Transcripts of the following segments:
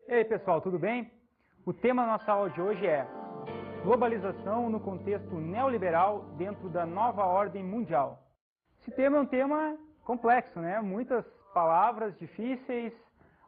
E aí pessoal, tudo bem? O tema da nossa aula de hoje é globalização no contexto neoliberal dentro da nova ordem mundial. Esse tema é um tema complexo, né? Muitas palavras difíceis,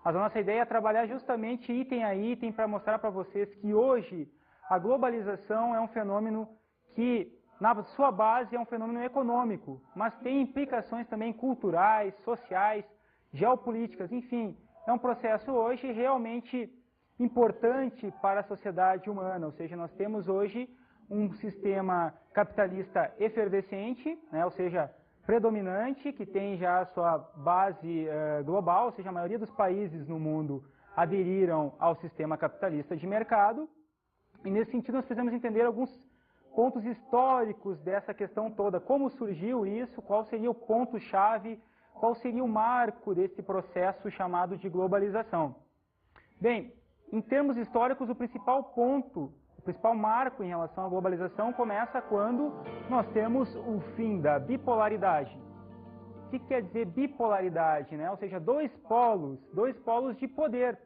mas a nossa ideia é trabalhar justamente item a item para mostrar para vocês que hoje a globalização é um fenômeno que, na sua base, é um fenômeno econômico, mas tem implicações também culturais, sociais, geopolíticas, enfim, é um processo hoje realmente importante para a sociedade humana, ou seja, nós temos hoje um sistema capitalista efervescente, né, ou seja, predominante, que tem já a sua base global, ou seja, a maioria dos países no mundo aderiram ao sistema capitalista de mercado, e nesse sentido nós precisamos entender alguns pontos históricos dessa questão toda, como surgiu isso, qual seria o ponto-chave, qual seria o marco desse processo chamado de globalização. Bem, em termos históricos, o principal ponto, o principal marco em relação à globalização começa quando nós temos o fim da bipolaridade. O que quer dizer bipolaridade? Né? Ou seja, dois polos de poder,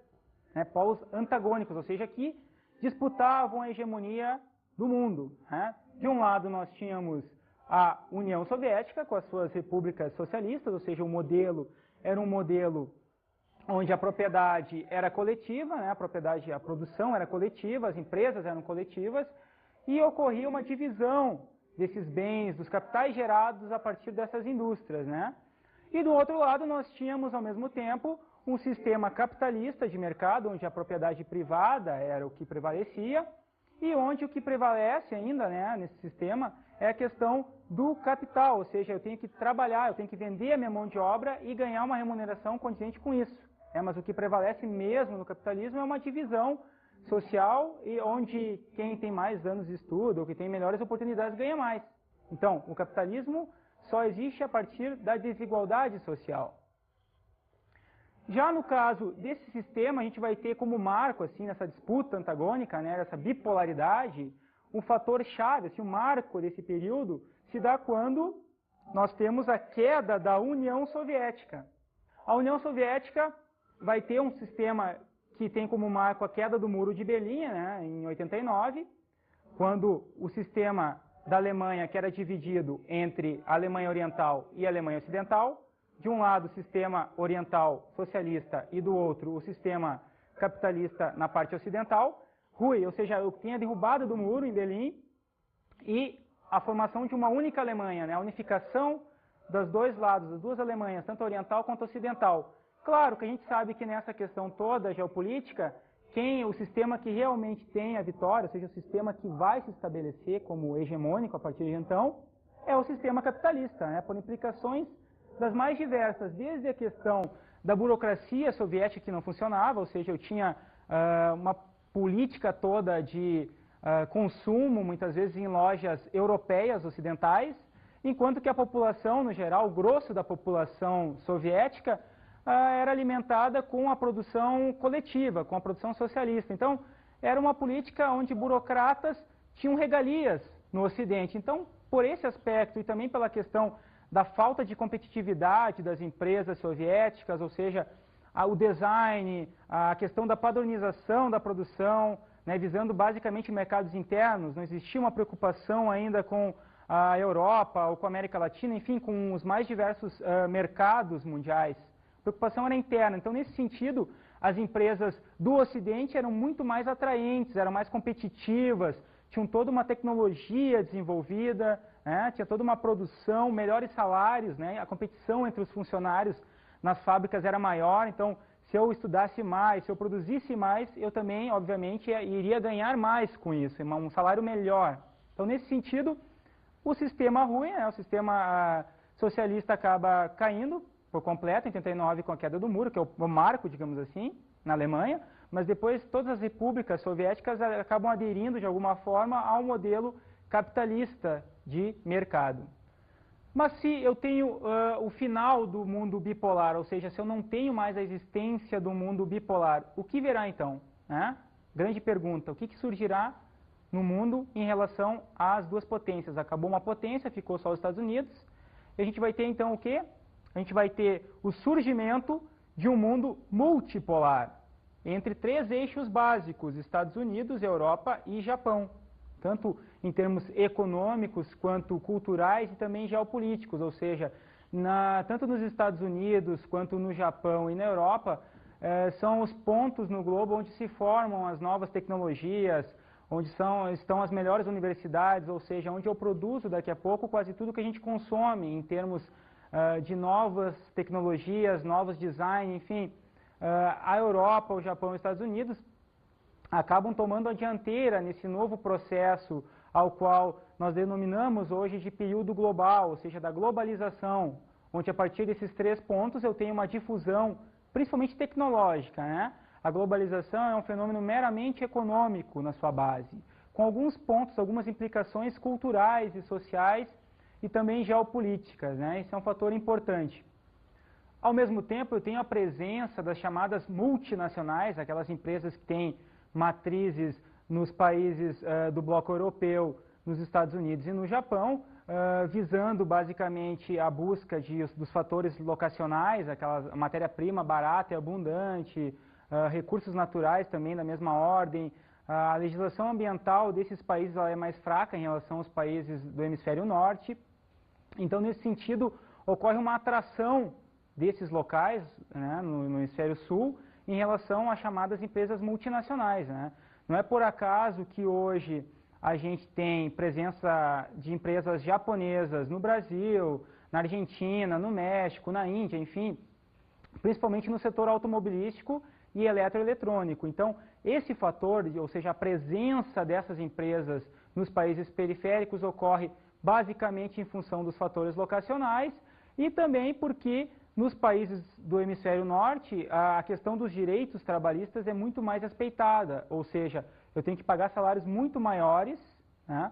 né? Polos antagônicos, ou seja, que disputavam a hegemonia do mundo. Né? De um lado nós tínhamos a União Soviética com as suas repúblicas socialistas, ou seja, o modelo era um modelo onde a propriedade era coletiva, né? A produção era coletiva, as empresas eram coletivas, e ocorria uma divisão desses bens, dos capitais gerados a partir dessas indústrias, né? E do outro lado nós tínhamos ao mesmo tempo um sistema capitalista de mercado, onde a propriedade privada era o que prevalecia, e onde o que prevalece ainda, né, nesse sistema é a questão do capital, ou seja, eu tenho que trabalhar, eu tenho que vender a minha mão de obra e ganhar uma remuneração condizente com isso. Mas o que prevalece mesmo no capitalismo é uma divisão social e onde quem tem mais anos de estudo ou que tem melhores oportunidades ganha mais. Então, o capitalismo só existe a partir da desigualdade social. Já no caso desse sistema, a gente vai ter como marco, assim, nessa disputa antagônica, né, essa bipolaridade, um fator chave, assim, o marco desse período se dá quando nós temos a queda da União Soviética. A União Soviética vai ter um sistema que tem como marco a queda do Muro de Berlim, né, em 89, quando o sistema da Alemanha, que era dividido entre a Alemanha Oriental e a Alemanha Ocidental, de um lado o sistema oriental socialista e do outro o sistema capitalista na parte ocidental, ou seja, eu tenho a derrubada do muro em Berlim e a formação de uma única Alemanha, né, a unificação dos dois lados, das duas Alemanhas, tanto a oriental quanto a ocidental. Claro que a gente sabe que nessa questão toda geopolítica, o sistema que realmente tem a vitória, ou seja, o sistema que vai se estabelecer como hegemônico a partir de então, é o sistema capitalista, né, por implicações das mais diversas, desde a questão da burocracia soviética que não funcionava, ou seja, eu tinha uma política toda de consumo, muitas vezes em lojas europeias, ocidentais, enquanto que a população, no geral, o grosso da população soviética, era alimentada com a produção coletiva, com a produção socialista. Então, era uma política onde burocratas tinham regalias no Ocidente. Então, por esse aspecto e também pela questão da falta de competitividade das empresas soviéticas, ou seja, o design, a questão da padronização da produção, né, visando basicamente mercados internos, não existia uma preocupação ainda com a Europa ou com a América Latina, enfim, com os mais diversos mercados mundiais. A preocupação era interna. Então, nesse sentido, as empresas do Ocidente eram muito mais atraentes, eram mais competitivas, tinham toda uma tecnologia desenvolvida, né, tinha toda uma produção, melhores salários, né, a competição entre os funcionários nas fábricas era maior, então se eu estudasse mais, se eu produzisse mais, eu também, obviamente, iria ganhar mais com isso, um salário melhor. Então, nesse sentido, o sistema ruim, né, o sistema socialista acaba caindo por completo, em 89 com a queda do muro, que é o marco, digamos assim, na Alemanha, mas depois todas as repúblicas soviéticas acabam aderindo de alguma forma ao modelo capitalista de mercado. Mas se eu tenho o final do mundo bipolar, ou seja, se eu não tenho mais a existência do mundo bipolar, o que virá então? Grande pergunta, o que surgirá no mundo em relação às duas potências? Acabou uma potência, ficou só os Estados Unidos, e a gente vai ter então o quê? A gente vai ter o surgimento de um mundo multipolar. entre três eixos básicos, Estados Unidos, Europa e Japão, tanto em termos econômicos quanto culturais e também geopolíticos, ou seja, tanto nos Estados Unidos quanto no Japão e na Europa, são os pontos no globo onde se formam as novas tecnologias, onde estão as melhores universidades, ou seja, onde eu produzo daqui a pouco quase tudo que a gente consome em termos de novas tecnologias, novos design, enfim. A Europa, o Japão e os Estados Unidos acabam tomando a dianteira nesse novo processo ao qual nós denominamos hoje de período global, ou seja, da globalização, onde a partir desses três pontos eu tenho uma difusão, principalmente tecnológica, né? A globalização é um fenômeno meramente econômico na sua base, com alguns pontos, algumas implicações culturais e sociais e também geopolíticas, né? Isso é um fator importante. Ao mesmo tempo, eu tenho a presença das chamadas multinacionais, aquelas empresas que têm matrizes nos países do bloco europeu, nos Estados Unidos e no Japão, visando basicamente a busca dos fatores locacionais, aquela matéria-prima barata e abundante, recursos naturais também da mesma ordem. A legislação ambiental desses países é mais fraca em relação aos países do hemisfério norte. Então, nesse sentido, ocorre uma atração desses locais, né, no hemisfério sul, em relação às chamadas empresas multinacionais, né? Não é por acaso que hoje a gente tem presença de empresas japonesas no Brasil, na Argentina, no México, na Índia, enfim, principalmente no setor automobilístico e eletroeletrônico. Então, esse fator, ou seja, a presença dessas empresas nos países periféricos ocorre basicamente em função dos fatores locacionais e também porque nos países do hemisfério norte, a questão dos direitos trabalhistas é muito mais respeitada, ou seja, eu tenho que pagar salários muito maiores, né,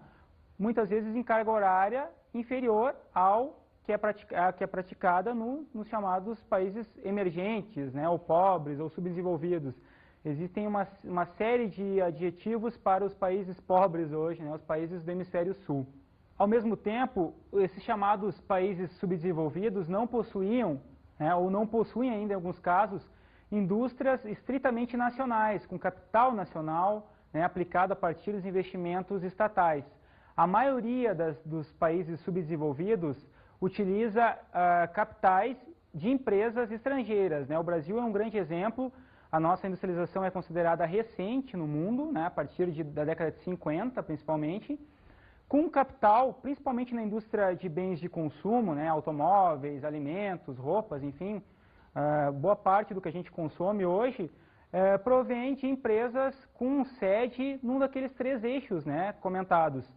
muitas vezes em carga horária inferior ao que é praticada nos chamados países emergentes, né, ou pobres, ou subdesenvolvidos. Existem uma série de adjetivos para os países pobres hoje, né, os países do hemisfério sul. Ao mesmo tempo, esses chamados países subdesenvolvidos não possuíam, né, ou não possuem ainda em alguns casos, indústrias estritamente nacionais, com capital nacional, né, aplicado a partir dos investimentos estatais. A maioria dos países subdesenvolvidos utiliza capitais de empresas estrangeiras, né. O Brasil é um grande exemplo. A nossa industrialização é considerada recente no mundo, né, a partir da década de 50, principalmente, com capital, principalmente na indústria de bens de consumo, né, automóveis, alimentos, roupas, enfim, boa parte do que a gente consome hoje provém de empresas com sede num daqueles três eixos, né, comentados.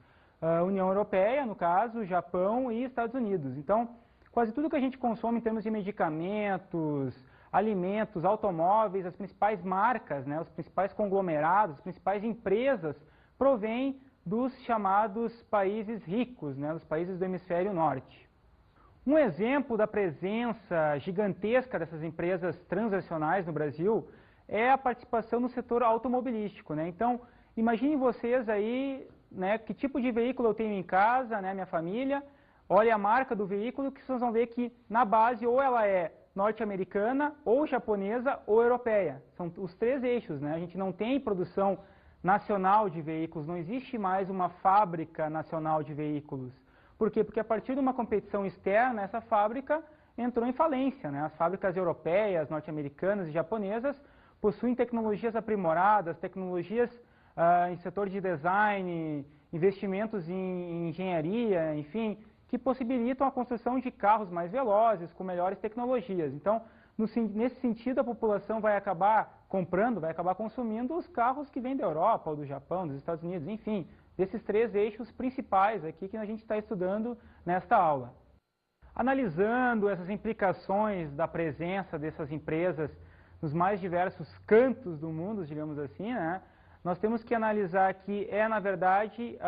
União Europeia, no caso, Japão e Estados Unidos. Então, quase tudo que a gente consome em termos de medicamentos, alimentos, automóveis, as principais marcas, né, os principais conglomerados, as principais empresas provêm dos chamados países ricos, né, dos países do hemisfério norte. Um exemplo da presença gigantesca dessas empresas transnacionais no Brasil é a participação no setor automobilístico, né? Então, imaginem vocês aí, né, que tipo de veículo eu tenho em casa, né, minha família, olha a marca do veículo, que vocês vão ver que na base ou ela é norte-americana, ou japonesa, ou europeia. São os três eixos, né? A gente não tem produção nacional de veículos, não existe mais uma fábrica nacional de veículos. Por quê? Porque a partir de uma competição externa, essa fábrica entrou em falência, né? As fábricas europeias, norte-americanas e japonesas possuem tecnologias aprimoradas, tecnologias em setor de design, investimentos em engenharia, enfim, que possibilitam a construção de carros mais velozes, com melhores tecnologias. Então, nesse sentido, a população vai acabar comprando, vai acabar consumindo os carros que vêm da Europa, ou do Japão, dos Estados Unidos, enfim, desses três eixos principais aqui que a gente está estudando nesta aula. Analisando essas implicações da presença dessas empresas nos mais diversos cantos do mundo, digamos assim, né, nós temos que analisar que na verdade,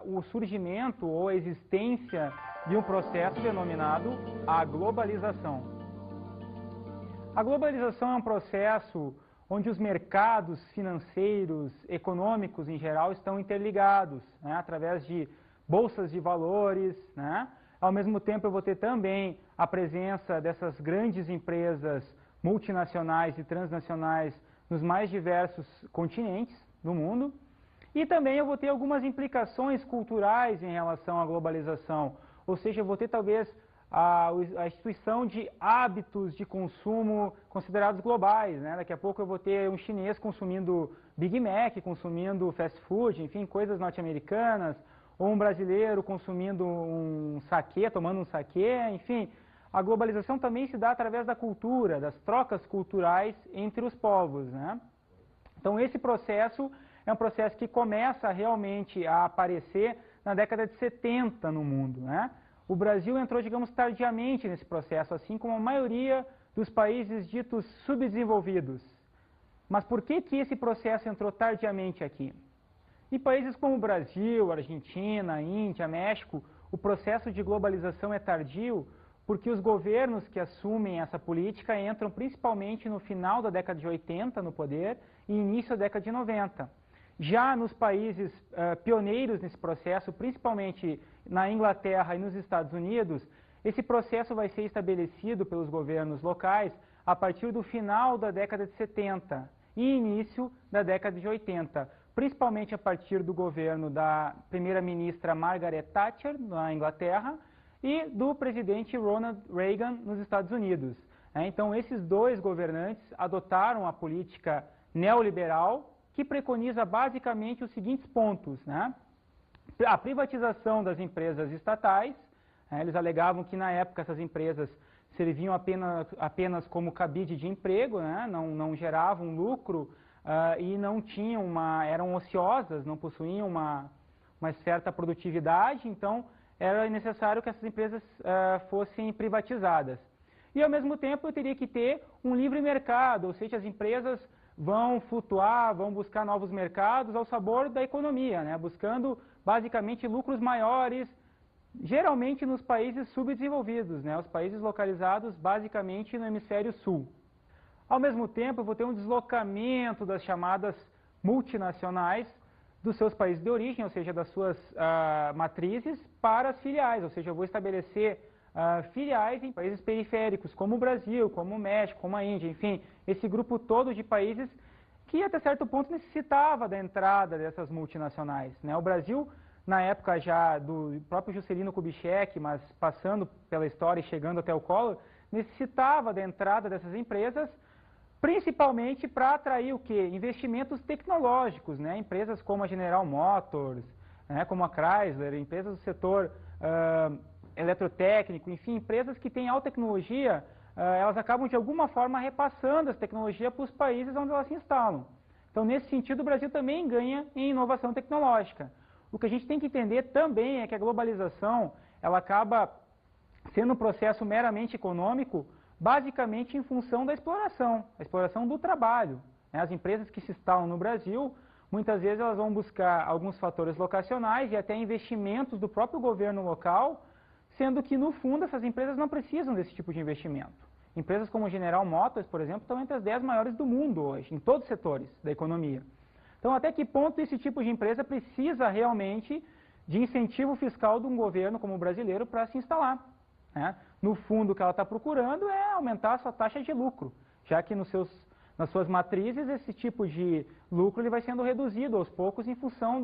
o surgimento ou a existência de um processo denominado a globalização. A globalização é um processo onde os mercados financeiros, econômicos em geral, estão interligados, né, através de bolsas de valores, né. Ao mesmo tempo, eu vou ter também a presença dessas grandes empresas multinacionais e transnacionais nos mais diversos continentes do mundo. E também eu vou ter algumas implicações culturais em relação à globalização, ou seja, eu vou ter talvez a instituição de hábitos de consumo considerados globais, né? Daqui a pouco eu vou ter um chinês consumindo Big Mac, consumindo fast food, enfim, coisas norte-americanas, ou um brasileiro consumindo um saquê, tomando um saquê, enfim. A globalização também se dá através da cultura, das trocas culturais entre os povos, né? Então esse processo é um processo que começa realmente a aparecer na década de 70 no mundo, né? O Brasil entrou, digamos, tardiamente nesse processo, assim como a maioria dos países ditos subdesenvolvidos. Mas por que esse processo entrou tardiamente aqui? Em países como o Brasil, Argentina, Índia, México, o processo de globalização é tardio porque os governos que assumem essa política entram principalmente no final da década de 80 no poder e início da década de 90. Já nos países pioneiros nesse processo, principalmente na Inglaterra e nos Estados Unidos, esse processo vai ser estabelecido pelos governos locais a partir do final da década de 70 e início da década de 80, principalmente a partir do governo da primeira-ministra Margaret Thatcher, na Inglaterra, e do presidente Ronald Reagan, nos Estados Unidos. Então, esses dois governantes adotaram a política neoliberal, que preconiza basicamente os seguintes pontos, né? A privatização das empresas estatais, eles alegavam que na época essas empresas serviam apenas como cabide de emprego, né? Não geravam lucro e não tinham eram ociosas, não possuíam uma certa produtividade, então era necessário que essas empresas fossem privatizadas. E ao mesmo tempo eu teria que ter um livre mercado, ou seja, as empresas vão flutuar, vão buscar novos mercados ao sabor da economia, né? Buscando basicamente lucros maiores, geralmente nos países subdesenvolvidos, né? Os países localizados basicamente no hemisfério sul. Ao mesmo tempo, eu vou ter um deslocamento das chamadas multinacionais dos seus países de origem, ou seja, das suas matrizes, para as filiais, ou seja, eu vou estabelecer filiais em países periféricos, como o Brasil, como o México, como a Índia, enfim, esse grupo todo de países que até certo ponto necessitava da entrada dessas multinacionais, né? O Brasil, na época já do próprio Juscelino Kubitschek, mas passando pela história e chegando até o Collor, necessitava da entrada dessas empresas, principalmente para atrair o quê? Investimentos tecnológicos, né? Empresas como a General Motors, né? Como a Chrysler, empresas do setor eletrotécnico, enfim, empresas que têm alta tecnologia, elas acabam de alguma forma repassando essa tecnologia para os países onde elas se instalam. Então, nesse sentido, o Brasil também ganha em inovação tecnológica. O que a gente tem que entender também é que a globalização, ela acaba sendo um processo meramente econômico, basicamente em função da exploração, a exploração do trabalho. As empresas que se instalam no Brasil, muitas vezes elas vão buscar alguns fatores locacionais e até investimentos do próprio governo local, sendo que, no fundo, essas empresas não precisam desse tipo de investimento. Empresas como a General Motors, por exemplo, estão entre as 10 maiores do mundo hoje, em todos os setores da economia. Então, até que ponto esse tipo de empresa precisa realmente de incentivo fiscal de um governo como o brasileiro para se instalar, né? No fundo, o que ela está procurando é aumentar a sua taxa de lucro, já que nas suas matrizes esse tipo de lucro ele vai sendo reduzido aos poucos em função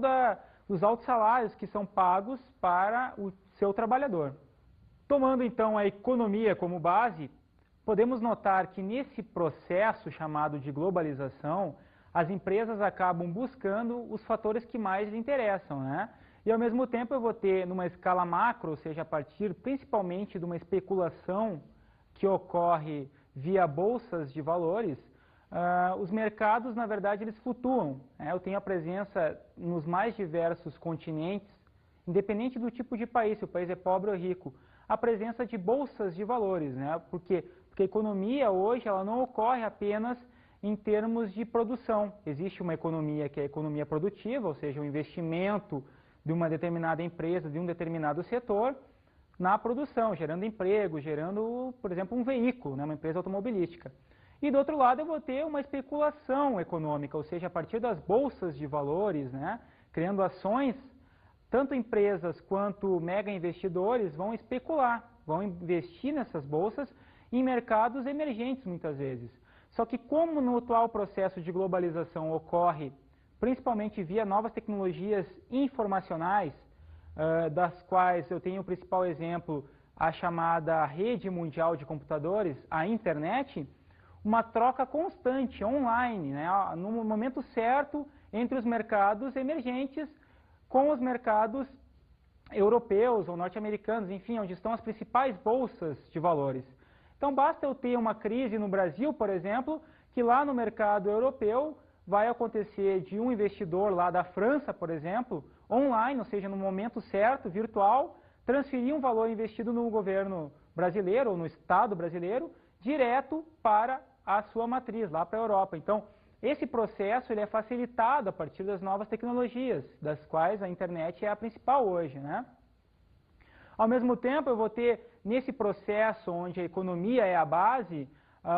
dos altos salários que são pagos para o seu trabalhador. Tomando então a economia como base, podemos notar que nesse processo chamado de globalização, as empresas acabam buscando os fatores que mais lhes interessam, né? E ao mesmo tempo eu vou ter numa escala macro, ou seja, a partir principalmente de uma especulação que ocorre via bolsas de valores, os mercados, na verdade, eles flutuam, né? Eu tenho a presença nos mais diversos continentes, independente do tipo de país, se o país é pobre ou rico, a presença de bolsas de valores, né? Porque a economia hoje ela não ocorre apenas em termos de produção. Existe uma economia que é a economia produtiva, ou seja, o investimento de uma determinada empresa, de um determinado setor, na produção, gerando emprego, gerando, por exemplo, um veículo, né? Uma empresa automobilística. E do outro lado eu vou ter uma especulação econômica, ou seja, a partir das bolsas de valores, né? Criando ações, tanto empresas quanto mega investidores vão especular, vão investir nessas bolsas em mercados emergentes muitas vezes. Só que como no atual processo de globalização ocorre principalmente via novas tecnologias informacionais, das quais eu tenho o principal exemplo, a chamada rede mundial de computadores, a internet, uma troca constante, online, né, no momento certo, entre os mercados emergentes com os mercados europeus ou norte-americanos, enfim, onde estão as principais bolsas de valores. Então basta eu ter uma crise no Brasil, por exemplo, que lá no mercado europeu vai acontecer de um investidor lá da França, por exemplo, online, ou seja, no momento certo, virtual, transferir um valor investido no governo brasileiro ou no Estado brasileiro direto para a sua matriz, lá para a Europa. Então, esse processo ele é facilitado a partir das novas tecnologias, das quais a internet é a principal hoje, né? Ao mesmo tempo, eu vou ter, nesse processo onde a economia é a base,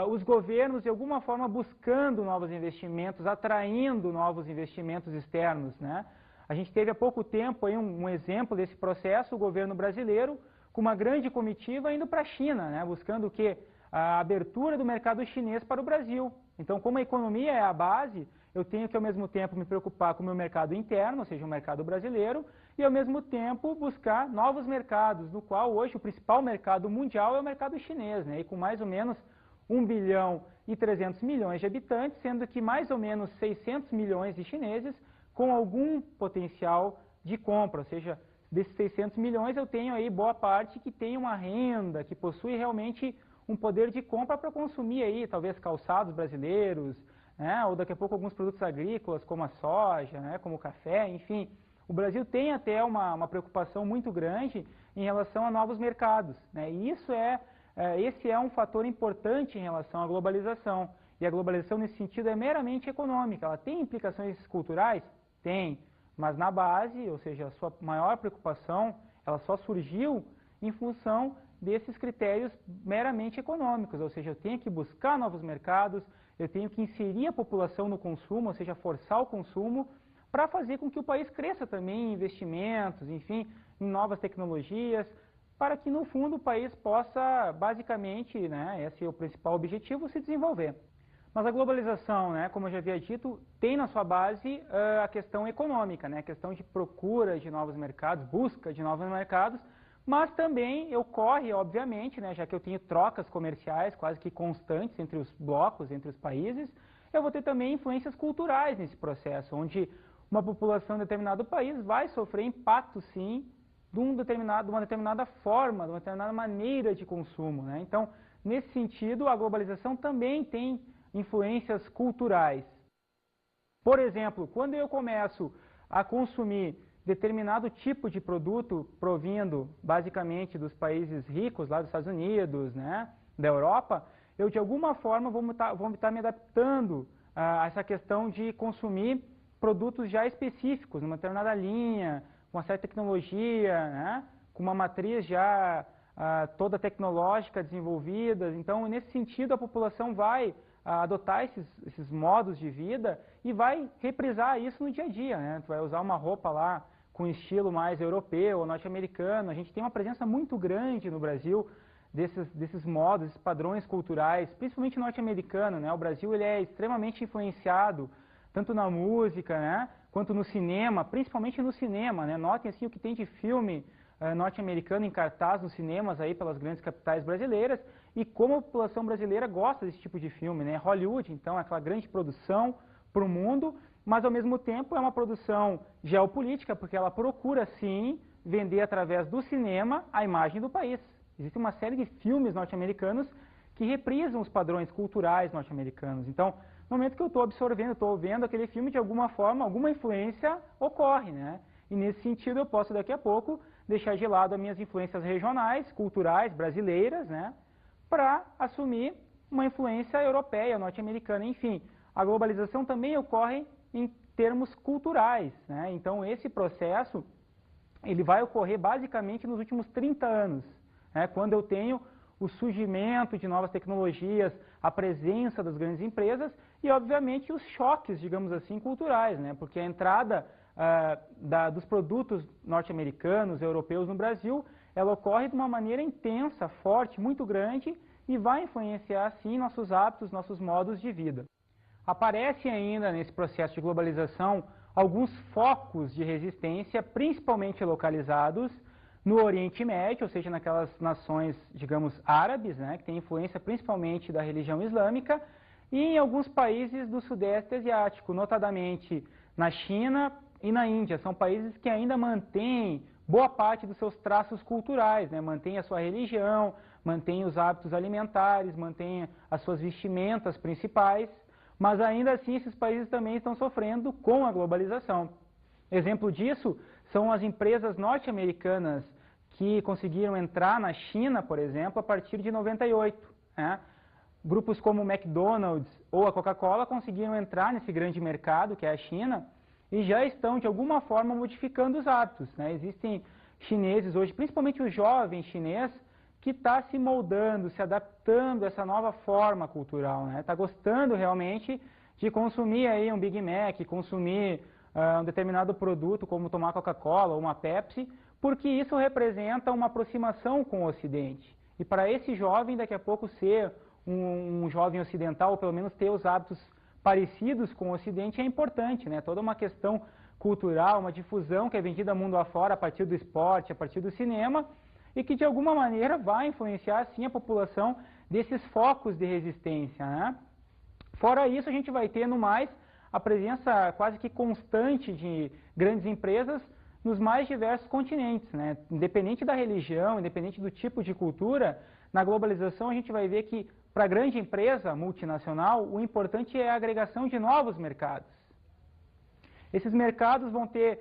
os governos, de alguma forma, buscando novos investimentos, atraindo novos investimentos externos, né? A gente teve há pouco tempo aí um exemplo desse processo, o governo brasileiro, com uma grande comitiva indo para a China, né? Buscando o quê? A abertura do mercado chinês para o Brasil. Então, como a economia é a base, eu tenho que, ao mesmo tempo, me preocupar com o meu mercado interno, ou seja, o mercado brasileiro, e, ao mesmo tempo, buscar novos mercados, no qual, hoje, o principal mercado mundial é o mercado chinês, né? E com mais ou menos 1 bilhão e 300 milhões de habitantes, sendo que mais ou menos 600 milhões de chineses com algum potencial de compra, ou seja, desses 600 milhões eu tenho aí boa parte que tem uma renda, que possui realmente um poder de compra para consumir aí, talvez calçados brasileiros, né, ou daqui a pouco alguns produtos agrícolas como a soja, né, como o café, enfim. O Brasil tem até uma preocupação muito grande em relação a novos mercados, né, e esse é um fator importante em relação à globalização. E a globalização, nesse sentido, é meramente econômica. Ela tem implicações culturais? Tem. Mas na base, ou seja, a sua maior preocupação, ela só surgiu em função desses critérios meramente econômicos. Ou seja, eu tenho que buscar novos mercados, eu tenho que inserir a população no consumo, ou seja, forçar o consumo, para fazer com que o país cresça também em investimentos, enfim, em novas tecnologias, para que, no fundo, o país possa, basicamente, né, esse é o principal objetivo, se desenvolver. Mas a globalização, né, como eu já havia dito, tem na sua base a questão econômica, né, a questão de procura de novos mercados, busca de novos mercados, mas também ocorre, obviamente, né, já que eu tenho trocas comerciais quase que constantes entre os blocos, entre os países, eu vou ter também influências culturais nesse processo, onde uma população de determinado país vai sofrer impacto, sim, de uma determinada forma, de uma determinada maneira de consumo, né? Então, nesse sentido, a globalização também tem influências culturais. Por exemplo, quando eu começo a consumir determinado tipo de produto provindo, basicamente, dos países ricos, lá dos Estados Unidos, né, da Europa, eu, de alguma forma, vou estar me adaptando a essa questão de consumir produtos já específicos, numa determinada linha, com uma certa tecnologia, né, com uma matriz já toda tecnológica desenvolvida. Então, nesse sentido, a população vai adotar esses modos de vida e vai reprisar isso no dia a dia, né? Tu vai usar uma roupa lá com estilo mais europeu ou norte-americano. A gente tem uma presença muito grande no Brasil desses modos, esses padrões culturais, principalmente norte-americano, né? O Brasil ele é extremamente influenciado tanto na música, né, quanto no cinema, principalmente no cinema, né? Notem assim o que tem de filme norte-americano em cartaz nos cinemas aí pelas grandes capitais brasileiras e como a população brasileira gosta desse tipo de filme, né? Hollywood, então, é aquela grande produção para o mundo, mas ao mesmo tempo é uma produção geopolítica, porque ela procura, sim, vender através do cinema a imagem do país. Existe uma série de filmes norte-americanos que reprisam os padrões culturais norte-americanos. Então, no momento que eu estou absorvendo, estou vendo aquele filme, de alguma forma, alguma influência ocorre, né? E nesse sentido eu posso daqui a pouco deixar de lado as minhas influências regionais, culturais, brasileiras, né? Para assumir uma influência europeia, norte-americana, enfim. A globalização também ocorre em termos culturais, né? Então esse processo, ele vai ocorrer basicamente nos últimos 30 anos, né? Quando eu tenho o surgimento de novas tecnologias, a presença das grandes empresas e, obviamente, os choques, digamos assim, culturais, né? Porque a entrada dos produtos norte-americanos, europeus no Brasil, ela ocorre de uma maneira intensa, forte, muito grande, e vai influenciar, sim, nossos hábitos, nossos modos de vida. Aparecem ainda nesse processo de globalização alguns focos de resistência, principalmente localizados no Oriente Médio, ou seja, naquelas nações, digamos, árabes, né, que têm influência principalmente da religião islâmica, e em alguns países do Sudeste Asiático, notadamente na China e na Índia. São países que ainda mantêm boa parte dos seus traços culturais, né, mantêm a sua religião, mantêm os hábitos alimentares, mantêm as suas vestimentas principais, mas ainda assim esses países também estão sofrendo com a globalização. Exemplo disso são as empresas norte-americanas que conseguiram entrar na China, por exemplo, a partir de 98. Né? Grupos como o McDonald's ou a Coca-Cola conseguiram entrar nesse grande mercado, que é a China, e já estão, de alguma forma, modificando os hábitos. Né? Existem chineses hoje, principalmente o jovem chinês, que está se moldando, se adaptando a essa nova forma cultural. Está gostando realmente de consumir aí um Big Mac, consumir um determinado produto, como tomar Coca-Cola ou uma Pepsi, porque isso representa uma aproximação com o Ocidente. E para esse jovem, daqui a pouco, ser um jovem ocidental, ou pelo menos ter os hábitos parecidos com o Ocidente, é importante. Né? Toda uma questão cultural, uma difusão que é vendida mundo afora a partir do esporte, a partir do cinema, e que de alguma maneira vai influenciar sim a população desses focos de resistência. Né? Fora isso, a gente vai ter no mais a presença quase que constante de grandes empresas nos mais diversos continentes. Né? Independente da religião, independente do tipo de cultura, na globalização a gente vai ver que para a grande empresa multinacional o importante é a agregação de novos mercados. Esses mercados vão ter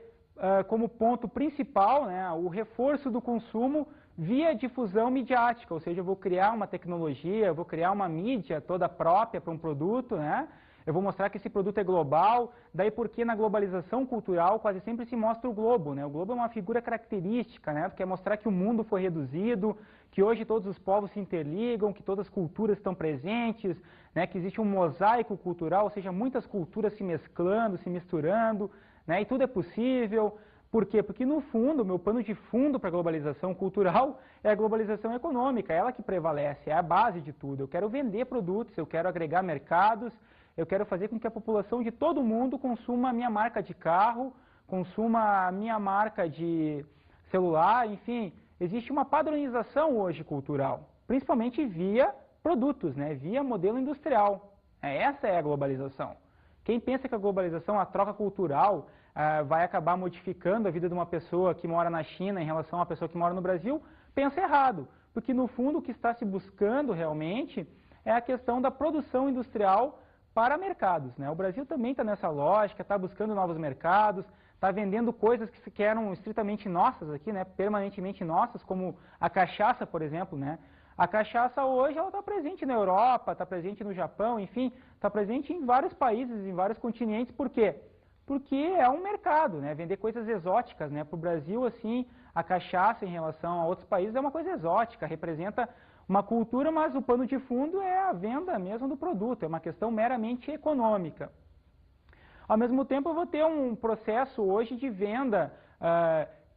como ponto principal, né, o reforço do consumo via difusão midiática, ou seja, eu vou criar uma tecnologia, eu vou criar uma mídia toda própria para um produto, né? Eu vou mostrar que esse produto é global, daí porque na globalização cultural quase sempre se mostra o globo, né? O globo é uma figura característica, né? Porque é mostrar que o mundo foi reduzido, que hoje todos os povos se interligam, que todas as culturas estão presentes, né? Que existe um mosaico cultural, ou seja, muitas culturas se mesclando, se misturando, né? E tudo é possível. Por quê? Porque, no fundo, o meu pano de fundo para a globalização cultural é a globalização econômica, é ela que prevalece, é a base de tudo. Eu quero vender produtos, eu quero agregar mercados, eu quero fazer com que a população de todo mundo consuma a minha marca de carro, consuma a minha marca de celular, enfim. Existe uma padronização hoje cultural, principalmente via produtos, né? Via modelo industrial. Essa é a globalização. Quem pensa que a globalização, a troca cultural, vai acabar modificando a vida de uma pessoa que mora na China em relação a uma pessoa que mora no Brasil, pensa errado. Porque, no fundo, o que está se buscando realmente é a questão da produção industrial para mercados. Né? O Brasil também está nessa lógica, está buscando novos mercados, está vendendo coisas que eram estritamente nossas aqui, né? Permanentemente nossas, como a cachaça, por exemplo. Né? A cachaça hoje está presente na Europa, está presente no Japão, enfim, está presente em vários países, em vários continentes. Por quê? Porque é um mercado, né? Vender coisas exóticas, né? Para o Brasil, assim, a cachaça em relação a outros países é uma coisa exótica, representa uma cultura, mas o pano de fundo é a venda mesmo do produto, é uma questão meramente econômica. Ao mesmo tempo, eu vou ter um processo hoje de venda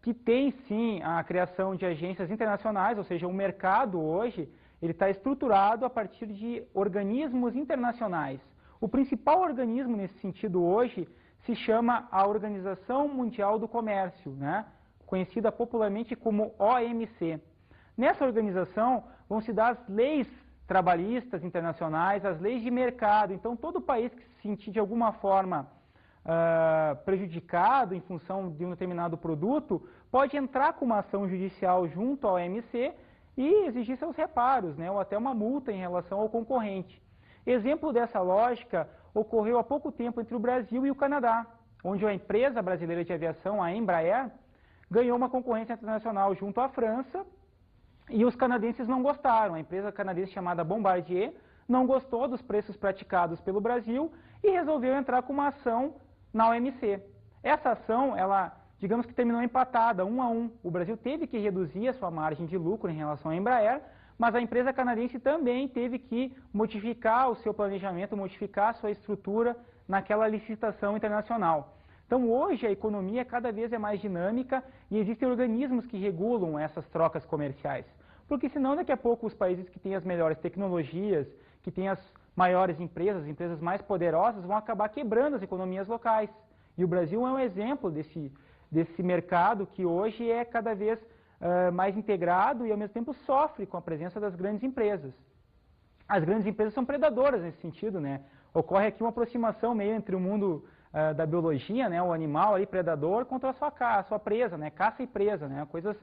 que tem, sim, a criação de agências internacionais, ou seja, o mercado hoje ele está estruturado a partir de organismos internacionais. O principal organismo nesse sentido hoje se chama a Organização Mundial do Comércio, né? Conhecida popularmente como OMC. Nessa organização vão se dar as leis trabalhistas internacionais, as leis de mercado. Então, todo país que se sentir de alguma forma prejudicado em função de um determinado produto pode entrar com uma ação judicial junto à OMC e exigir seus reparos, né? Ou até uma multa em relação ao concorrente. Exemplo dessa lógica ocorreu há pouco tempo entre o Brasil e o Canadá, onde a empresa brasileira de aviação, a Embraer, ganhou uma concorrência internacional junto à França e os canadenses não gostaram. A empresa canadense chamada Bombardier não gostou dos preços praticados pelo Brasil e resolveu entrar com uma ação na OMC. Essa ação, ela, digamos que terminou empatada, 1 a 1. O Brasil teve que reduzir a sua margem de lucro em relação à Embraer, mas a empresa canadense também teve que modificar o seu planejamento, modificar a sua estrutura naquela licitação internacional. Então, hoje, a economia cada vez é mais dinâmica e existem organismos que regulam essas trocas comerciais. porque senão daqui a pouco os países que têm as melhores tecnologias, que têm as maiores empresas, as empresas mais poderosas, vão acabar quebrando as economias locais. E o Brasil é um exemplo desse mercado que hoje é cada vez mais integrado e ao mesmo tempo sofre com a presença das grandes empresas. As grandes empresas são predadoras nesse sentido, né? Ocorre aqui uma aproximação meio entre o mundo da biologia, né, o animal ali predador, contra a sua presa, né, caça e presa, né, coisas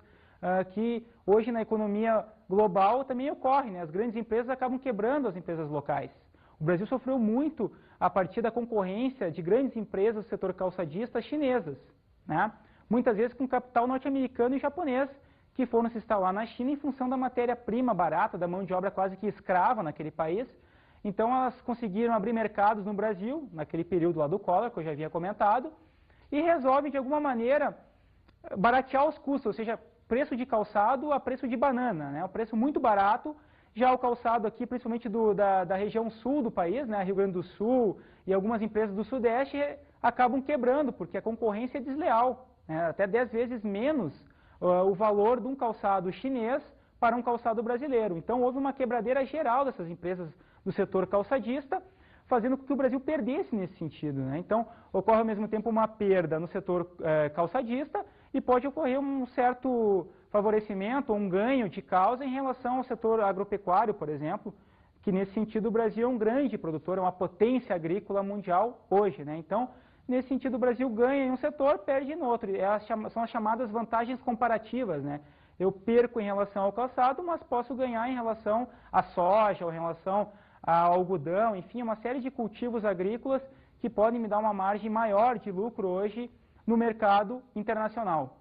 que hoje na economia global também ocorrem, né, as grandes empresas acabam quebrando as empresas locais. O Brasil sofreu muito a partir da concorrência de grandes empresas do setor calçadista chinesas, né, muitas vezes com capital norte-americano e japonês, que foram se instalar na China em função da matéria-prima barata, da mão de obra quase que escrava naquele país. Então elas conseguiram abrir mercados no Brasil, naquele período lá do Collor, que eu já havia comentado, e resolvem de alguma maneira baratear os custos, ou seja, preço de calçado a preço de banana, né? Um preço muito barato. Já o calçado aqui, principalmente da região sul do país, né? Rio Grande do Sul e algumas empresas do Sudeste acabam quebrando, porque a concorrência é desleal, né? Até 10 vezes menos o valor de um calçado chinês para um calçado brasileiro. Então houve uma quebradeira geral dessas empresas do setor calçadista, fazendo com que o Brasil perdesse nesse sentido, né? Então ocorre ao mesmo tempo uma perda no setor calçadista e pode ocorrer um certo favorecimento ou um ganho de causa em relação ao setor agropecuário, por exemplo, que nesse sentido o Brasil é um grande produtor, é uma potência agrícola mundial hoje, né? Então, nesse sentido o Brasil ganha em um setor, perde no outro. São as chamadas vantagens comparativas, né? Eu perco em relação ao calçado, mas posso ganhar em relação à soja, ou em relação ao algodão, enfim, uma série de cultivos agrícolas que podem me dar uma margem maior de lucro hoje no mercado internacional.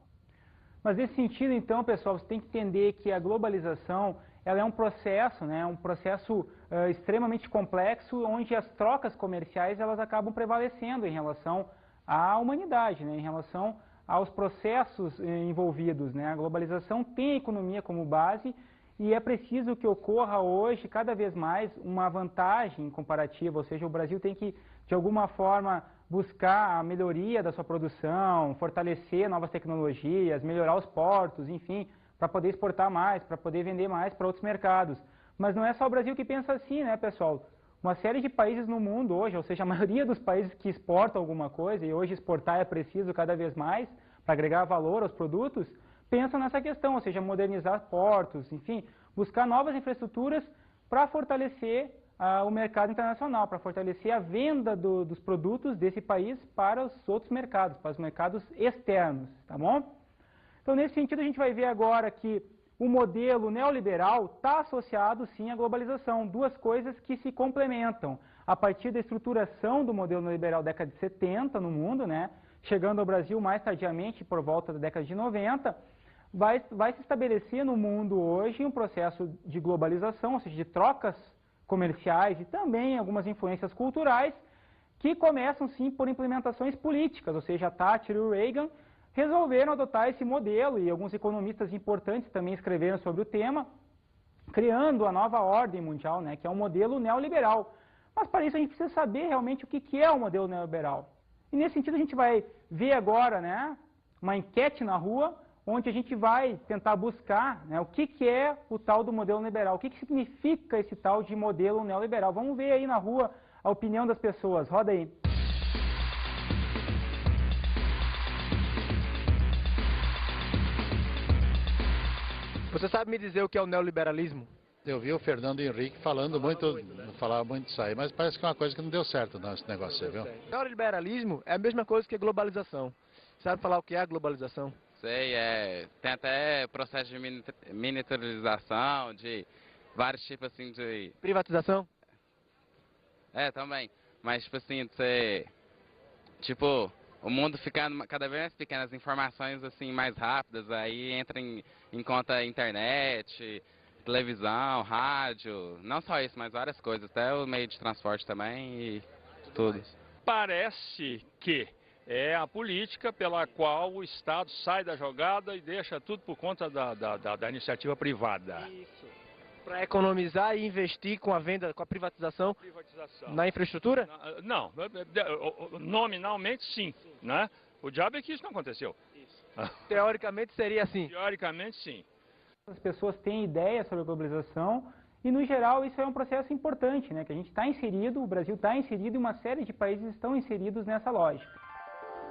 Mas nesse sentido, então, pessoal, você tem que entender que a globalização ela é um processo, né, um processo extremamente complexo, onde as trocas comerciais elas acabam prevalecendo em relação à humanidade, né, em relação aos processos envolvidos, né. A globalização tem a economia como base e é preciso que ocorra hoje, cada vez mais, uma vantagem comparativa, ou seja, o Brasil tem que, de alguma forma, buscar a melhoria da sua produção, fortalecer novas tecnologias, melhorar os portos, enfim, para poder exportar mais, para poder vender mais para outros mercados. Mas não é só o Brasil que pensa assim, né, pessoal? Uma série de países no mundo hoje, ou seja, a maioria dos países que exportam alguma coisa, e hoje exportar é preciso cada vez mais para agregar valor aos produtos, pensam nessa questão, ou seja, modernizar portos, enfim, buscar novas infraestruturas para fortalecer o mercado internacional, para fortalecer a venda dos produtos desse país para os outros mercados, para os mercados externos, tá bom? Então, nesse sentido, a gente vai ver agora que o modelo neoliberal está associado, sim, à globalização. Duas coisas que se complementam. A partir da estruturação do modelo neoliberal da década de 70 no mundo, né, chegando ao Brasil mais tardiamente, por volta da década de 90, vai se estabelecer no mundo hoje um processo de globalização, ou seja, de trocas comerciais e também algumas influências culturais, que começam, sim, por implementações políticas, ou seja, a Thatcher e o Reagan resolveram adotar esse modelo, e alguns economistas importantes também escreveram sobre o tema, criando a nova ordem mundial, né, que é um modelo neoliberal. Mas para isso a gente precisa saber realmente o que é o modelo neoliberal. E nesse sentido a gente vai ver agora, né, uma enquete na rua, onde a gente vai tentar buscar, né, o que é o tal do modelo neoliberal, o que significa esse tal de modelo neoliberal. Vamos ver aí na rua a opinião das pessoas. Roda aí. Você sabe me dizer o que é o neoliberalismo? Eu vi o Fernando Henrique falava muito disso aí, mas parece que é uma coisa que não deu certo nesse negócio, você viu? Neoliberalismo é a mesma coisa que globalização. Sabe falar o que é a globalização? Sei, tem até processo de miniaturização, de vários tipos assim de... Privatização? Também, mas tipo assim, você... Tipo, o mundo ficando cada vez mais pequeno, as informações assim mais rápidas, aí entra em conta internet, televisão, rádio, não só isso, mas várias coisas, até o meio de transporte também e tudo. Parece que é a política pela qual o Estado sai da jogada e deixa tudo por conta da iniciativa privada. Isso. Para economizar e investir com a venda, com a privatização. Na infraestrutura? Não, nominalmente sim, né? O diabo é que isso não aconteceu. Teoricamente seria assim? Teoricamente sim. As pessoas têm ideia sobre a globalização e, no geral, isso é um processo importante, né? Que a gente está inserido, o Brasil está inserido e uma série de países estão inseridos nessa lógica.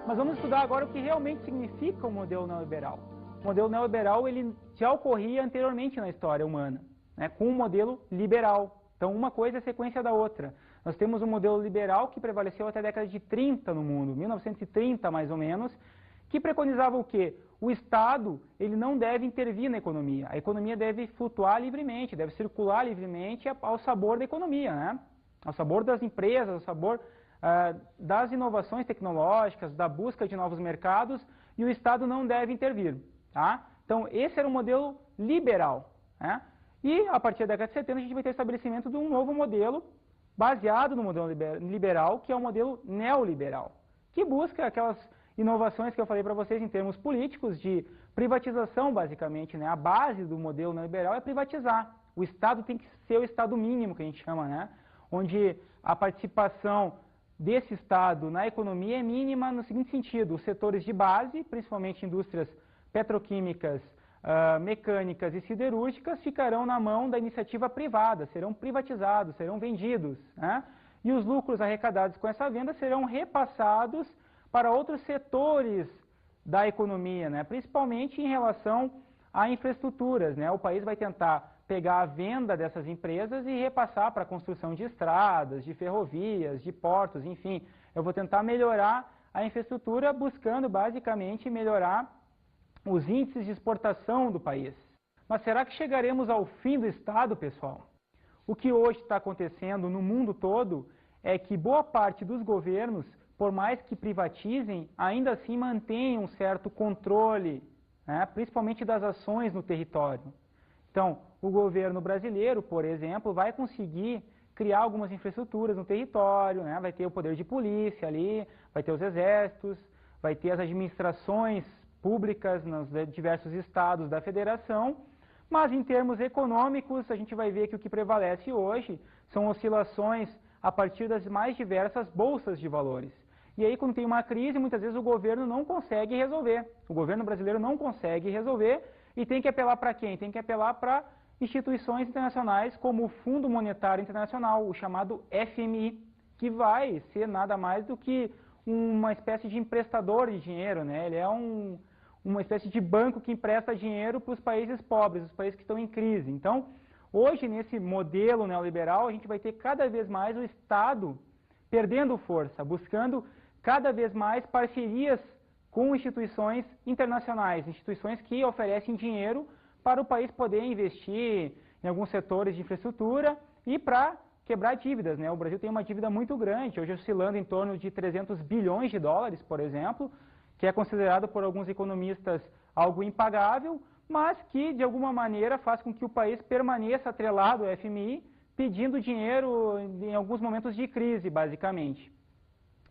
Mas vamos estudar agora o que realmente significa o modelo neoliberal. O modelo neoliberal ele já ocorria anteriormente na história humana, né? Com um modelo liberal. Então, uma coisa é sequência da outra. Nós temos um modelo liberal que prevaleceu até a década de 30 no mundo, 1930 mais ou menos, que preconizava o quê? O Estado ele não deve intervir na economia. A economia deve flutuar livremente, deve circular livremente ao sabor da economia, né? Ao sabor das empresas, ao sabor das inovações tecnológicas, da busca de novos mercados, e o Estado não deve intervir. Tá? Então, esse era o modelo liberal. Né? E, a partir da década de 70, a gente vai ter o estabelecimento de um novo modelo, baseado no modelo liberal, que é o modelo neoliberal, que busca aquelas inovações que eu falei para vocês em termos políticos, de privatização, basicamente. Né? A base do modelo neoliberal é privatizar. O Estado tem que ser o Estado mínimo, que a gente chama, né? Onde a participação desse Estado na economia é mínima no seguinte sentido: os setores de base, principalmente indústrias petroquímicas, mecânicas e siderúrgicas, ficarão na mão da iniciativa privada, serão privatizados, serão vendidos, né? E os lucros arrecadados com essa venda serão repassados para outros setores da economia, né? Principalmente em relação a infraestruturas, né? O país vai tentar pegar a venda dessas empresas e repassar para a construção de estradas, de ferrovias, de portos, enfim. Eu vou tentar melhorar a infraestrutura buscando basicamente melhorar os índices de exportação do país. Mas será que chegaremos ao fim do Estado, pessoal? O que hoje está acontecendo no mundo todo é que boa parte dos governos, por mais que privatizem, ainda assim mantêm um certo controle, né, principalmente das ações no território. Então, o governo brasileiro, por exemplo, vai conseguir criar algumas infraestruturas no território, né? Vai ter o poder de polícia ali, vai ter os exércitos, vai ter as administrações públicas nos diversos estados da federação, mas em termos econômicos a gente vai ver que o que prevalece hoje são oscilações a partir das mais diversas bolsas de valores. E aí, quando tem uma crise, muitas vezes o governo não consegue resolver. O governo brasileiro não consegue resolver e tem que apelar para quem? Tem que apelar para instituições internacionais como o Fundo Monetário Internacional, o chamado FMI, que vai ser nada mais do que uma espécie de emprestador de dinheiro, né? Ele é uma espécie de banco que empresta dinheiro para os países pobres, os países que estão em crise. Então, hoje, nesse modelo neoliberal, a gente vai ter cada vez mais o Estado perdendo força, buscando cada vez mais parcerias com instituições internacionais, instituições que oferecem dinheiro para o país poder investir em alguns setores de infraestrutura e para quebrar dívidas, né? O Brasil tem uma dívida muito grande, hoje oscilando em torno de 300 bilhões de dólares, por exemplo, que é considerado por alguns economistas algo impagável, mas que, de alguma maneira, faz com que o país permaneça atrelado ao FMI, pedindo dinheiro em alguns momentos de crise, basicamente.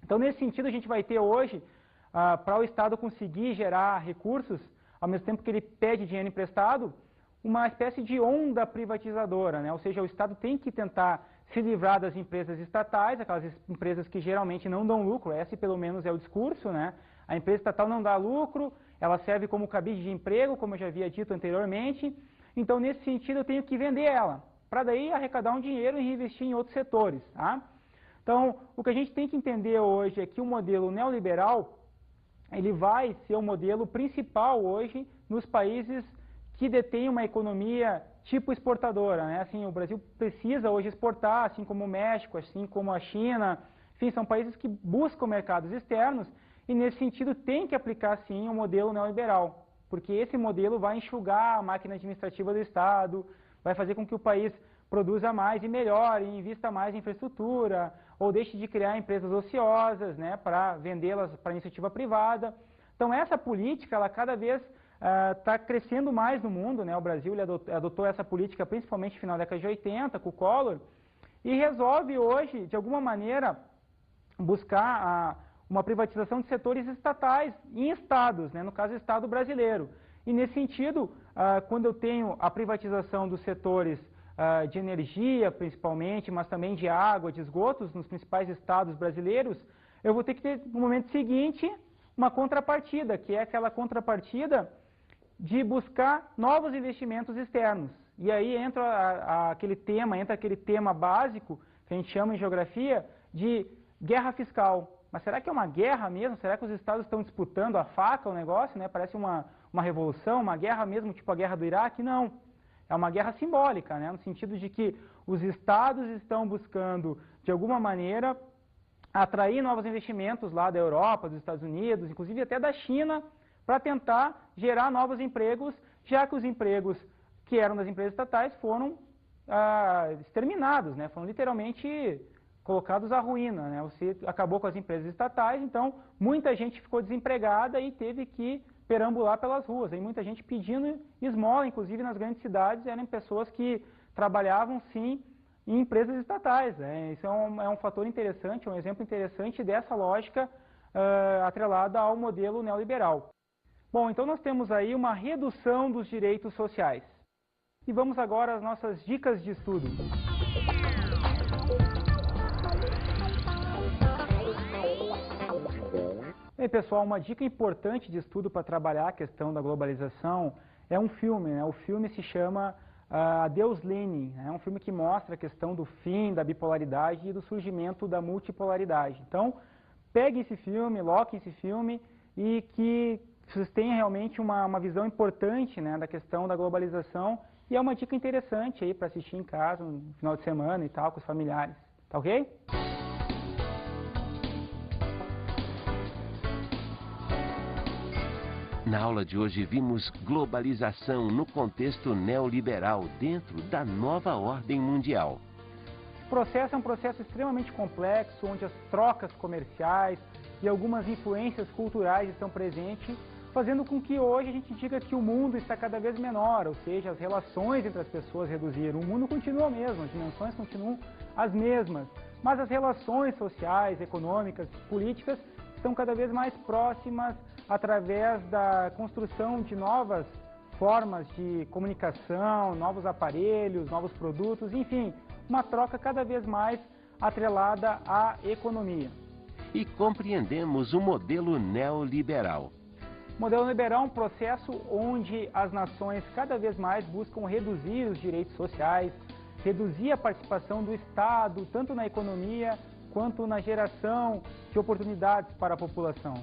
Então, nesse sentido, a gente vai ter hoje, para o Estado conseguir gerar recursos, ao mesmo tempo que ele pede dinheiro emprestado, uma espécie de onda privatizadora, né? Ou seja, o Estado tem que tentar se livrar das empresas estatais, aquelas empresas que geralmente não dão lucro, esse pelo menos é o discurso, né? A empresa estatal não dá lucro, ela serve como cabide de emprego, como eu já havia dito anteriormente, então nesse sentido eu tenho que vender ela, para daí arrecadar um dinheiro e reinvestir em outros setores, tá? Então, o que a gente tem que entender hoje é que o modelo neoliberal, ele vai ser o modelo principal hoje nos países que detêm uma economia tipo exportadora, né? Assim, o Brasil precisa hoje exportar, assim como o México, assim como a China, enfim, são países que buscam mercados externos e, nesse sentido, tem que aplicar, sim, o modelo neoliberal, porque esse modelo vai enxugar a máquina administrativa do Estado, vai fazer com que o país produza mais e melhor, e invista mais em infraestrutura, ou deixe de criar empresas ociosas, né, para vendê-las para a iniciativa privada. Então, essa política, ela cada vez está crescendo mais no mundo, né? O Brasil ele adotou essa política principalmente no final da década de 80, com o Collor, e resolve hoje, de alguma maneira, buscar uma privatização de setores estatais em estados, né? No caso, o Estado brasileiro. E, nesse sentido, quando eu tenho a privatização dos setores de energia, principalmente, mas também de água, de esgotos, nos principais estados brasileiros, eu vou ter que ter, no momento seguinte, uma contrapartida, que é aquela contrapartida de buscar novos investimentos externos. E aí entra aquele tema básico, que a gente chama em geografia, de guerra fiscal. Mas será que é uma guerra mesmo? Será que os estados estão disputando a faca, o negócio, né? Parece uma revolução, uma guerra mesmo, tipo a guerra do Iraque? Não. É uma guerra simbólica, né? No sentido de que os estados estão buscando, de alguma maneira, atrair novos investimentos lá da Europa, dos Estados Unidos, inclusive até da China, para tentar gerar novos empregos, já que os empregos que eram das empresas estatais foram exterminados, né? Foram literalmente colocados à ruína, né? Você acabou com as empresas estatais, então muita gente ficou desempregada e teve que perambular pelas ruas. E muita gente pedindo esmola, inclusive nas grandes cidades, eram pessoas que trabalhavam sim em empresas estatais. Né? Isso é um fator interessante, um exemplo interessante dessa lógica atrelada ao modelo neoliberal. Bom, então nós temos aí uma redução dos direitos sociais. E vamos agora às nossas dicas de estudo. Bem, pessoal, uma dica importante de estudo para trabalhar a questão da globalização é um filme, né? O filme se chama Adeus Lenin, é um filme que mostra a questão do fim da bipolaridade e do surgimento da multipolaridade. Então, pegue esse filme, loque esse filme e que vocês tenham realmente uma visão importante, né, da questão da globalização, e é uma dica interessante aí para assistir em casa, no final de semana e tal, com os familiares. Tá ok? Na aula de hoje vimos globalização no contexto neoliberal dentro da nova ordem mundial. Esse processo é um processo extremamente complexo, onde as trocas comerciais e algumas influências culturais estão presentes, fazendo com que hoje a gente diga que o mundo está cada vez menor, ou seja, as relações entre as pessoas reduziram. O mundo continua o mesmo, as dimensões continuam as mesmas, mas as relações sociais, econômicas, políticas estão cada vez mais próximas através da construção de novas formas de comunicação, novos aparelhos, novos produtos, enfim, uma troca cada vez mais atrelada à economia. E compreendemos o modelo neoliberal. O modelo liberal é um processo onde as nações cada vez mais buscam reduzir os direitos sociais, reduzir a participação do Estado, tanto na economia quanto na geração de oportunidades para a população.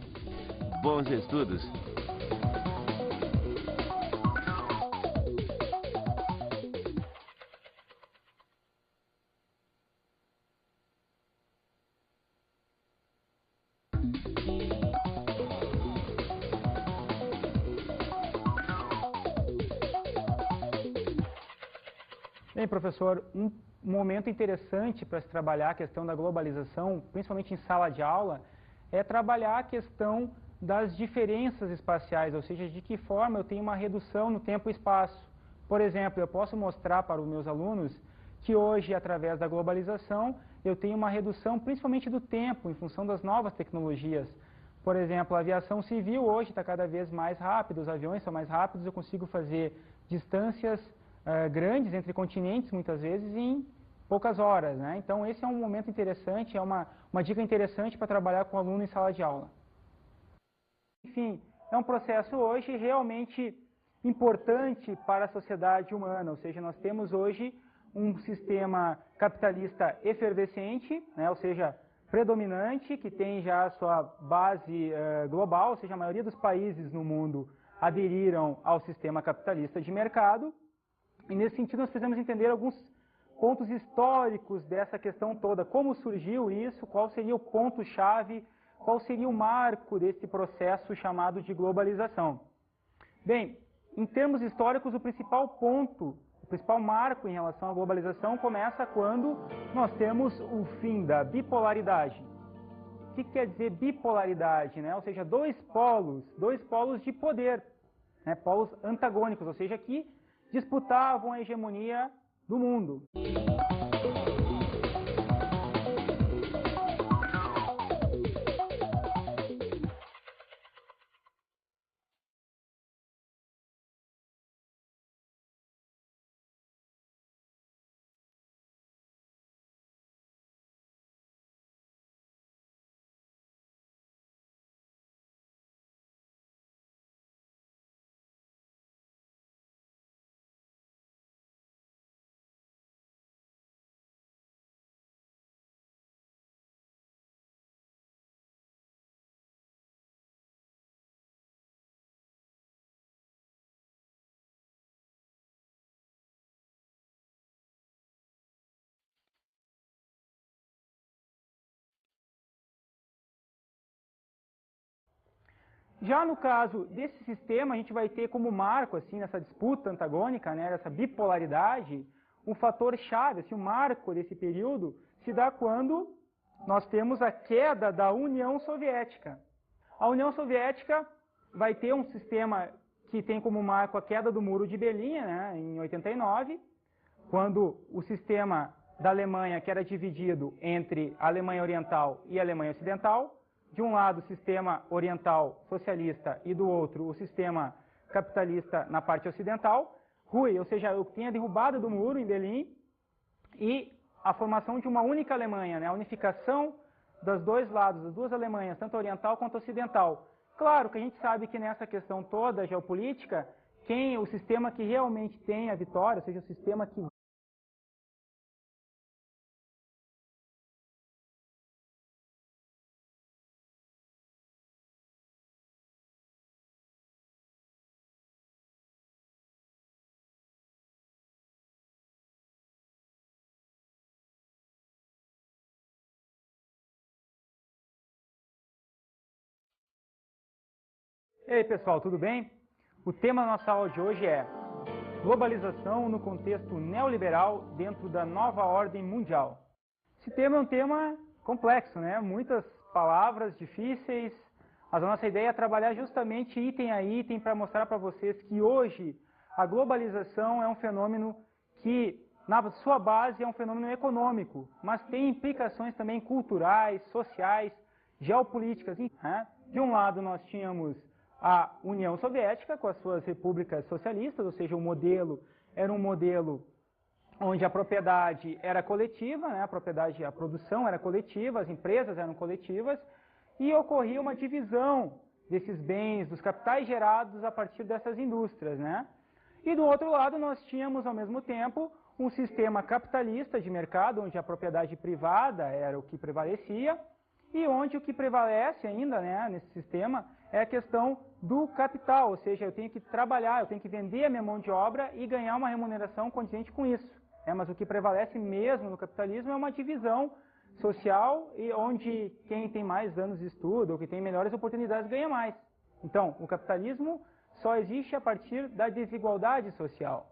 Bons estudos! Bem, professor, um momento interessante para se trabalhar a questão da globalização, principalmente em sala de aula, é trabalhar a questão das diferenças espaciais, ou seja, de que forma eu tenho uma redução no tempo e espaço. Por exemplo, eu posso mostrar para os meus alunos que hoje, através da globalização, eu tenho uma redução principalmente do tempo, em função das novas tecnologias. Por exemplo, a aviação civil hoje está cada vez mais rápida, os aviões são mais rápidos, eu consigo fazer distâncias grandes entre continentes, muitas vezes, em poucas horas, né? Então, esse é um momento interessante, é uma dica interessante para trabalhar com o aluno em sala de aula. Enfim, é um processo hoje realmente importante para a sociedade humana, ou seja, nós temos hoje um sistema capitalista efervescente, né? Ou seja, predominante, que tem já a sua base global, ou seja, a maioria dos países no mundo aderiram ao sistema capitalista de mercado. E nesse sentido nós precisamos entender alguns pontos históricos dessa questão toda, como surgiu isso, qual seria o ponto-chave, qual seria o marco desse processo chamado de globalização. Bem, em termos históricos, o principal ponto, o principal marco em relação à globalização começa quando nós temos o fim da bipolaridade. O que quer dizer bipolaridade, né? Ou seja, dois polos de poder, né? Polos antagônicos, ou seja, que disputavam a hegemonia do mundo. Já no caso desse sistema, a gente vai ter como marco, assim, nessa disputa antagônica, né, essa bipolaridade, um fator chave, assim, o marco desse período se dá quando nós temos a queda da União Soviética. A União Soviética vai ter um sistema que tem como marco a queda do Muro de Berlim, né, em 89, quando o sistema da Alemanha, que era dividido entre a Alemanha Oriental e a Alemanha Ocidental, de um lado o sistema oriental socialista e do outro o sistema capitalista na parte ocidental, ruim, ou seja, tem a derrubada do muro em Berlim e a formação de uma única Alemanha, né? A unificação dos dois lados, das duas Alemanhas, tanto oriental quanto ocidental. Claro que a gente sabe que nessa questão toda geopolítica, o sistema que realmente tem a vitória, ou seja, o sistema que E aí, pessoal, tudo bem? O tema da nossa aula de hoje é globalização no contexto neoliberal dentro da nova ordem mundial. Esse tema é um tema complexo, né? Muitas palavras difíceis, mas a nossa ideia é trabalhar justamente item a item para mostrar para vocês que hoje a globalização é um fenômeno que, na sua base, é um fenômeno econômico, mas tem implicações também culturais, sociais, geopolíticas, né? De um lado nós tínhamos a União Soviética com as suas repúblicas socialistas, ou seja, o modelo era um modelo onde a propriedade era coletiva, né? A produção era coletiva, as empresas eram coletivas, e ocorria uma divisão desses bens, dos capitais gerados a partir dessas indústrias, né? E do outro lado nós tínhamos ao mesmo tempo um sistema capitalista de mercado, onde a propriedade privada era o que prevalecia, e onde o que prevalece ainda, né, nesse sistema é a questão do capital, ou seja, eu tenho que trabalhar, eu tenho que vender a minha mão de obra e ganhar uma remuneração condizente com isso. Mas o que prevalece mesmo no capitalismo é uma divisão social e onde quem tem mais anos de estudo ou que tem melhores oportunidades ganha mais. Então, o capitalismo só existe a partir da desigualdade social.